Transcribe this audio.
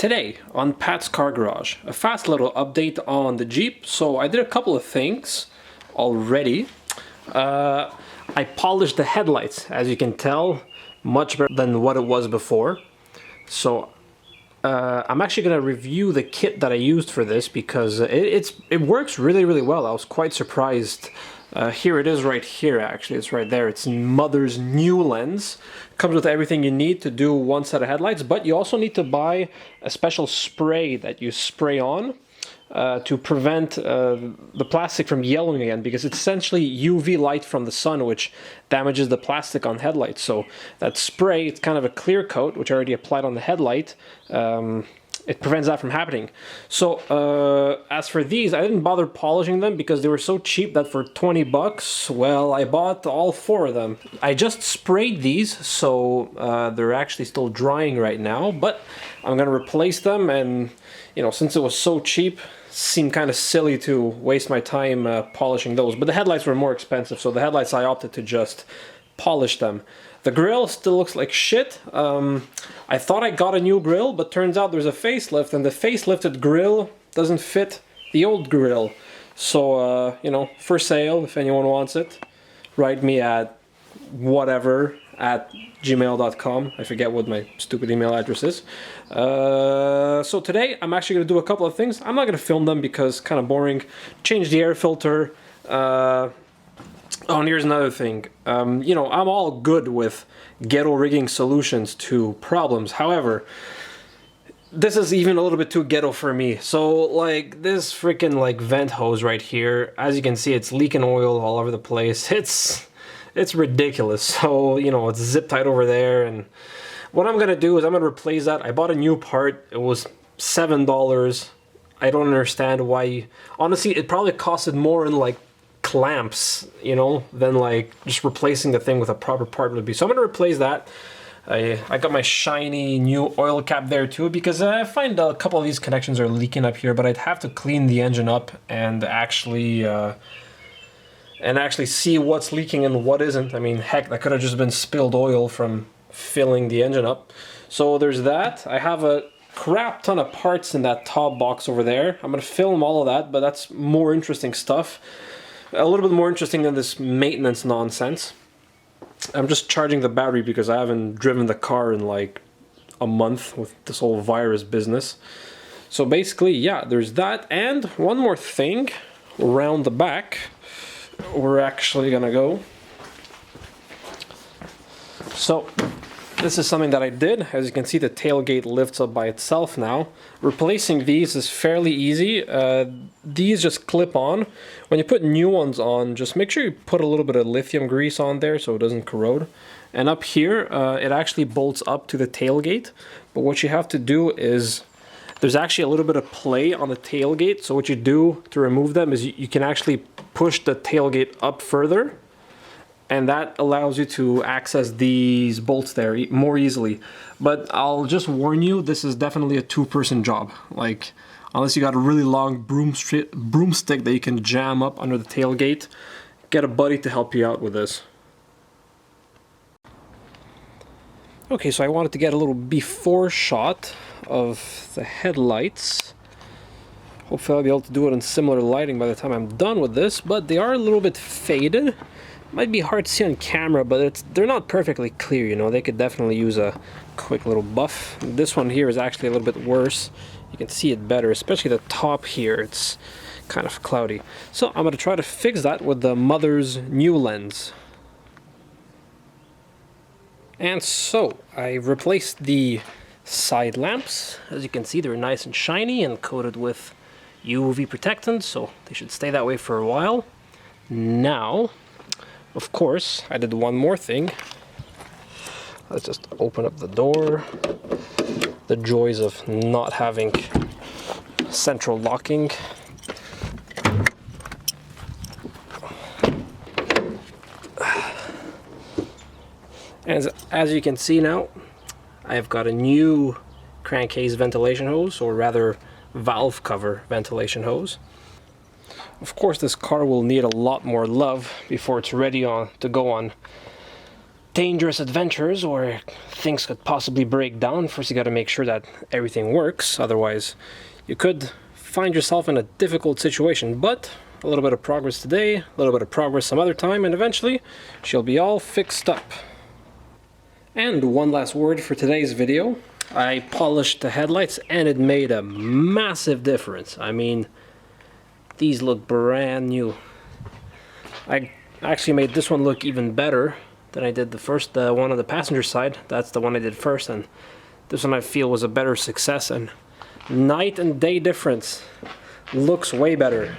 Today on Pat's Car Garage, a fast little update on the Jeep. So I did a couple of things already. I polished the headlights, as you can tell, much better than what it was before. So I'm actually going to review the kit that I used for this because it works really well. I was quite surprised. Here it is right here, actually. It's right there. It's Mother's new lens. Comes with everything you need to do one set of headlights, but you also need to buy a special spray that you spray on to prevent the plastic from yellowing again, because it's essentially UV light from the sun which damages the plastic on headlights. So that spray, it's kind of a clear coat, which I already applied on the headlight. It prevents that from happening. So as for these, I didn't bother polishing them because they were so cheap that for 20 bucks, well, I bought all 4 of them. I just sprayed these, so they're actually still drying right now, but I'm gonna replace them. And you know, since it was so cheap, it seemed kind of silly to waste my time polishing those. But the headlights were more expensive, so the headlights I opted to just polish them. The grill still looks like shit. I thought I got a new grill, but turns out there's a facelift, and the facelifted grill doesn't fit the old grill. So, you know, for sale, if anyone wants it, write me at whatever@gmail.com. I forget what my stupid email address is. So today, I'm actually going to do a couple of things. I'm not going to film them because it's kind of boring. Change the air filter. Oh, and here's another thing. You know, I'm all good with ghetto rigging solutions to problems. However, this is even a little bit too ghetto for me. So, like, this freaking, like, vent hose right here, as you can see, it's leaking oil all over the place. It's ridiculous. So, you know, it's zip tied over there. And what I'm gonna do is I'm gonna replace that. I bought a new part. It was $7. I don't understand why. Honestly, it probably costed more in, like, clamps, you know, than like just replacing the thing with a proper part would be. So I'm gonna replace that. I got my shiny new oil cap there too, because I find a couple of these connections are leaking up here, but I'd have to clean the engine up and actually see what's leaking and what isn't. I mean, heck, that could have just been spilled oil from filling the engine up. So there's that. I have a crap ton of parts in that top box over there. I'm gonna film all of that, but that's more interesting stuff. A little bit more interesting than this maintenance nonsense. I'm just charging the battery because I haven't driven the car in like a month with this whole virus business. So basically, yeah, there's that. And one more thing around the back, we're actually gonna go. So this is something that I did. As you can see, the tailgate lifts up by itself now. Replacing these is fairly easy. These just clip on. When you put new ones on, just make sure you put a little bit of lithium grease on there so it doesn't corrode. And up here, it actually bolts up to the tailgate. But what you have to do is, there's actually a little bit of play on the tailgate. So what you do to remove them is you can actually push the tailgate up further, and that allows you to access these bolts there more easily. But I'll just warn you, this is definitely a 2-person job. Like, unless you got a really long broomstick that you can jam up under the tailgate, get a buddy to help you out with this. Okay, so I wanted to get a little before shot of the headlights. Hopefully I'll be able to do it in similar lighting by the time I'm done with this, but they are a little bit faded. Might be hard to see on camera, but they're not perfectly clear, you know. They could definitely use a quick little buff. This one here is actually a little bit worse. You can see it better, especially the top here. It's kind of cloudy. So I'm going to try to fix that with the Mother's new lens. And so I replaced the side lamps. As you can see, they're nice and shiny and coated with UV protectant, so they should stay that way for a while. Now, of course, I did one more thing. Let's just open up the door. The joys of not having central locking. And as you can see now, I've got a new crankcase ventilation hose, or rather valve cover ventilation hose. Of course, this car will need a lot more love before it's ready to go on dangerous adventures or things could possibly break down, first you got to make sure that everything works. Otherwise, you could find yourself in a difficult situation. But a little bit of progress today, a little bit of progress some other time, and eventually she'll be all fixed up. And one last word for today's video. I polished the headlights and it made a massive difference. I mean, these look brand new. I actually made this one look even better than I did the first one on the passenger side. That's the one I did first, and this one I feel was a better success, and night and day difference. Looks way better.